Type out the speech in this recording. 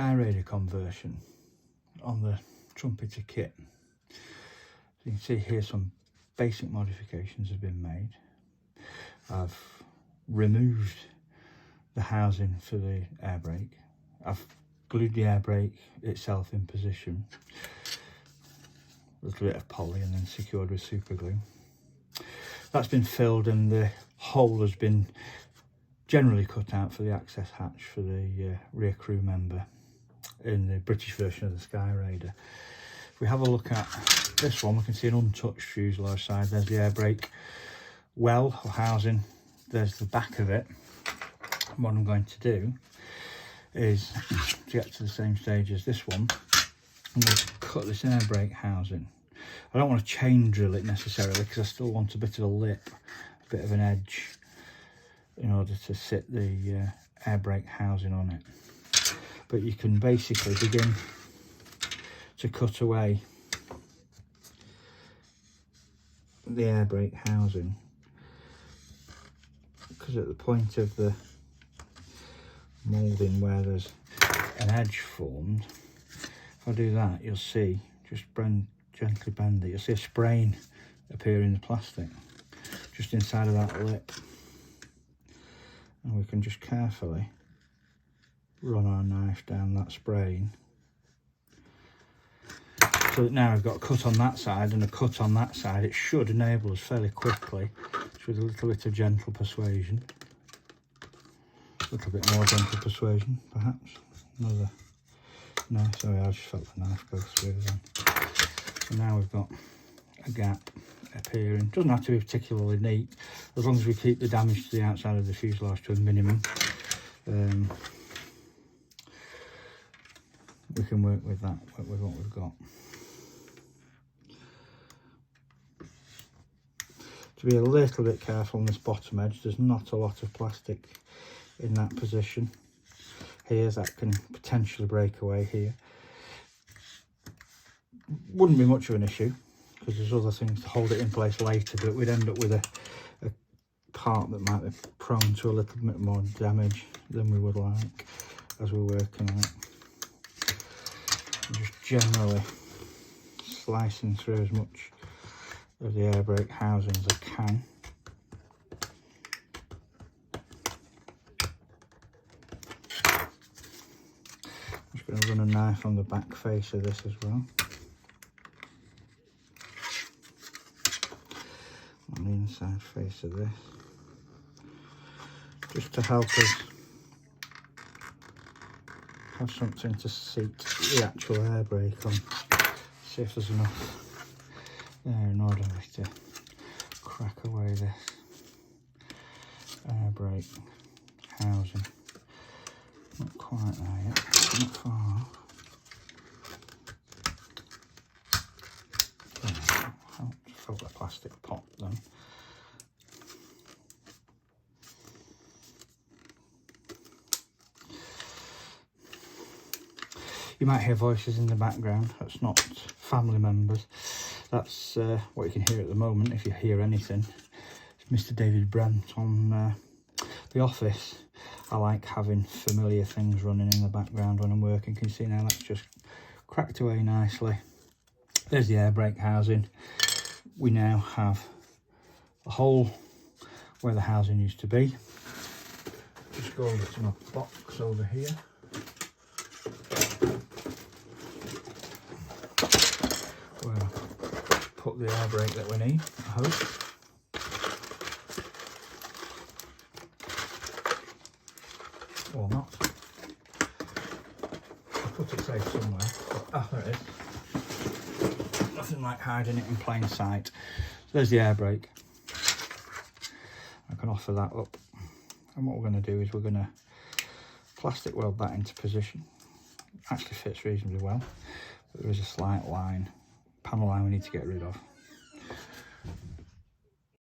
Skyraider conversion on the trumpeter kit. So you can see here some basic modifications have been made. I've removed the housing for the air brake. I've glued the air brake itself in position, a little bit of poly, and then secured with super glue. That's been filled, and the hole has been generally cut out for the access hatch for the rear crew member in the British version of the Skyraider. If we have a look at this one, we can see an untouched fuselage side. There's the air brake well or housing, there's the back of it. And what I'm going to do is, to get to the same stage as this one, I'm going to cut this air brake housing. I don't want to chain drill it necessarily, because I still want a bit of a lip, a bit of an edge, in order to sit the air brake housing on it. But you can basically begin to cut away the air brake housing, because at the point of the moulding where there's an edge formed, if I do that, you'll see, just gently bend it, you'll see a sprain appear in the plastic just inside of that lip, and we can just carefully run our knife down that sprain, so that now we've got a cut on that side and a cut on that side. It should enable us fairly quickly, just with a little bit of gentle persuasion, a little bit more gentle persuasion perhaps, no, sorry, I just felt the knife go through then. So now we've got a gap appearing. Doesn't have to be particularly neat, as long as we keep the damage to the outside of the fuselage to a minimum. We can work with that, work with what we've got. To be a little bit careful on this bottom edge, there's not a lot of plastic in that position. Here, that can potentially break away here. Wouldn't be much of an issue, because there's other things to hold it in place later, but we'd end up with a part that might be prone to a little bit more damage than we would like as we're working on it. I'm just generally slicing through as much of the air brake housing as I can. I'm just going to run a knife on the back face of this as well. On the inside face of this, just to help us have something to seat the actual air brake on. See if there's enough there in order to crack away this air brake housing. Not quite there yet, not far off. I'll fill the plastic pot then. You might hear voices in the background. That's not family members. That's what you can hear at the moment, if you hear anything. It's Mr. David Brent on The Office. I like having familiar things running in the background when I'm working. Can you see now that's just cracked away nicely. There's the air brake housing. We now have a hole where the housing used to be. Just go over to my box over here. Where I put the air brake that we need, I hope. Or not. I'll put it safe somewhere. Ah, there it is. Nothing like hiding it in plain sight. So there's the air brake. I can offer that up. And what we're going to do is we're going to plastic weld that into position. It actually fits reasonably well, but there is a slight line, panel line we need to get rid of.